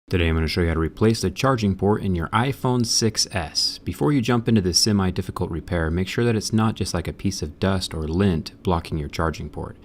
Today I'm going to show you how to replace the charging port in your iPhone 6s. Before you jump into this semi-difficult repair, make sure that it's not just like a piece of dust or lint blocking your charging port.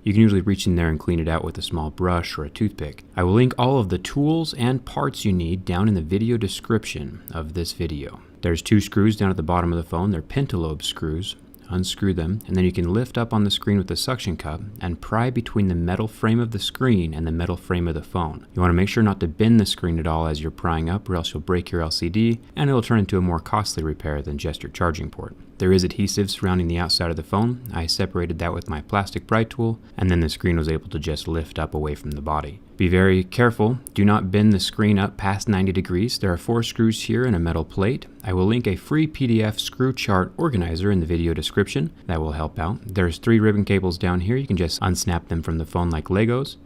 You can usually reach in there and clean it out with a small brush or a toothpick. I will link all of the tools and parts you need down in the video description of this video. There's 2 screws down at the bottom of the phone. They're pentalobe screws. Unscrew them, and then you can lift up on the screen with the suction cup and pry between the metal frame of the screen and the metal frame of the phone. You want to make sure not to bend the screen at all as you're prying up, or else you'll break your LCD and it'll turn into a more costly repair than just your charging port. There is adhesive surrounding the outside of the phone. I separated that with my plastic pry tool, and then the screen was able to just lift up away from the body. Be very careful. Do not bend the screen up past 90 degrees. There are 4 screws here and a metal plate. I will link a free PDF screw chart organizer in the video description. That will help out. There's 3 ribbon cables down here. You can just unsnap them from the phone like Legos.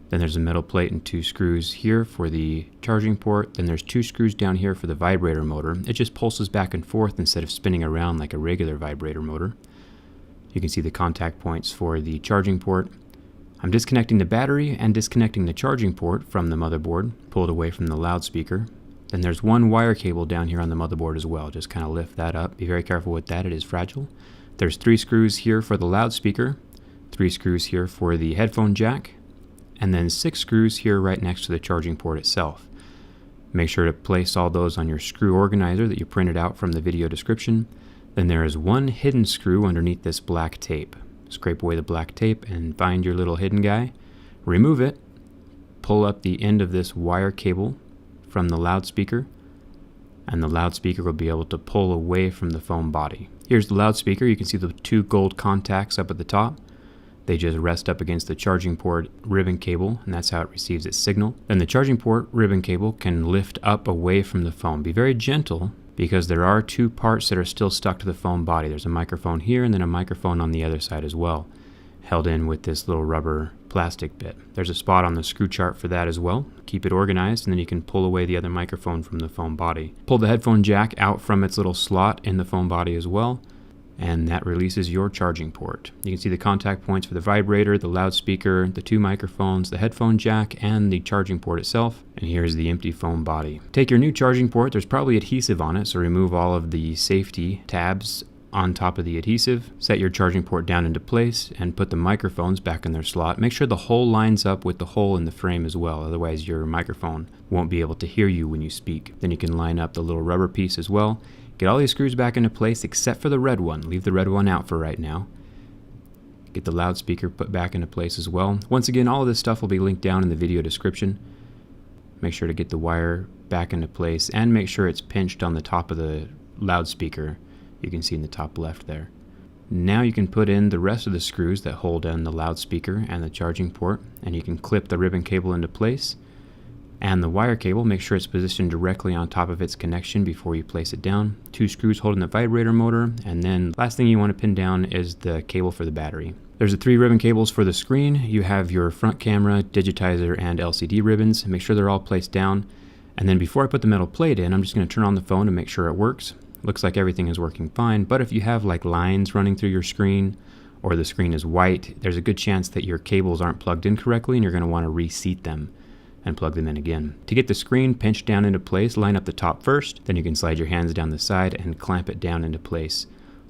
Then there's a metal plate and 2 screws here for the charging port. Then there's 2 screws down here for the vibrator motor. It just pulses back and forth instead of spinning around like a regular vibrator motor. You can see the contact points for the charging port. I'm disconnecting the battery and disconnecting the charging port from the motherboard, pulled away from the loudspeaker. Then there's 1 wire cable down here on the motherboard as well. Just kind of lift that up. Be very careful with that, it is fragile. There's 3 screws here for the loudspeaker, 3 screws here for the headphone jack, and then 6 screws here right next to the charging port itself. Make sure to place all those on your screw organizer that you printed out from the video description. Then there is 1 hidden screw underneath this black tape. Scrape away the black tape and find your little hidden guy. Remove it. Pull up the end of this wire cable from the loudspeaker, and the loudspeaker will be able to pull away from the phone body. Here's the loudspeaker. You can see the 2 gold contacts up at the top. They just rest up against the charging port ribbon cable, and that's how it receives its signal. Then the charging port ribbon cable can lift up away from the phone. Be very gentle, because there are 2 parts that are still stuck to the phone body. There's a microphone here and then a microphone on the other side as well, held in with this little rubber plastic bit. There's a spot on the screw chart for that as well. Keep it organized, and then you can pull away the other microphone from the phone body. Pull the headphone jack out from its little slot in the phone body as well, and that releases your charging port. You can see the contact points for the vibrator, the loudspeaker, the 2 microphones, the headphone jack, and the charging port itself. And here's the empty phone body. Take your new charging port. There's probably adhesive on it, so remove all of the safety tabs on top of the adhesive. Set your charging port down into place and put the microphones back in their slot. Make sure the hole lines up with the hole in the frame as well, otherwise your microphone won't be able to hear you when you speak. Then you can line up the little rubber piece as well. Get all these screws back into place except for the red one. Leave the red one out for right now. Get the loudspeaker put back into place as well. Once again, all of this stuff will be linked down in the video description. Make sure to get the wire back into place and make sure it's pinched on the top of the loudspeaker. You can see in the top left there. Now you can put in the rest of the screws that hold in the loudspeaker and the charging port, and you can clip the ribbon cable into place. And the wire cable, make sure it's positioned directly on top of its connection before you place it down. 2 screws holding the vibrator motor, and then last thing you want to pin down is the cable for the battery. There's the 3 ribbon cables for the screen. You have your front camera, digitizer, and LCD ribbons. Make sure they're all placed down. And then before I put the metal plate in, I'm just going to turn on the phone to make sure it works. Looks like everything is working fine, but if you have like lines running through your screen, or the screen is white, there's a good chance that your cables aren't plugged in correctly and you're going to want to reseat them and plug them in again. To get the screen pinched down into place, line up the top first, then you can slide your hands down the side and clamp it down into place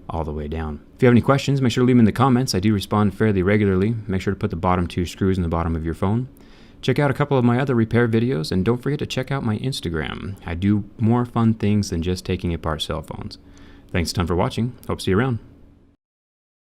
all the way down. If you have any questions, make sure to leave them in the comments. I do respond fairly regularly. Make sure to put the bottom 2 screws in the bottom of your phone. Check out a couple of my other repair videos, and don't forget to check out my Instagram. I do more fun things than just taking apart cell phones. Thanks a ton for watching. Hope to see you around.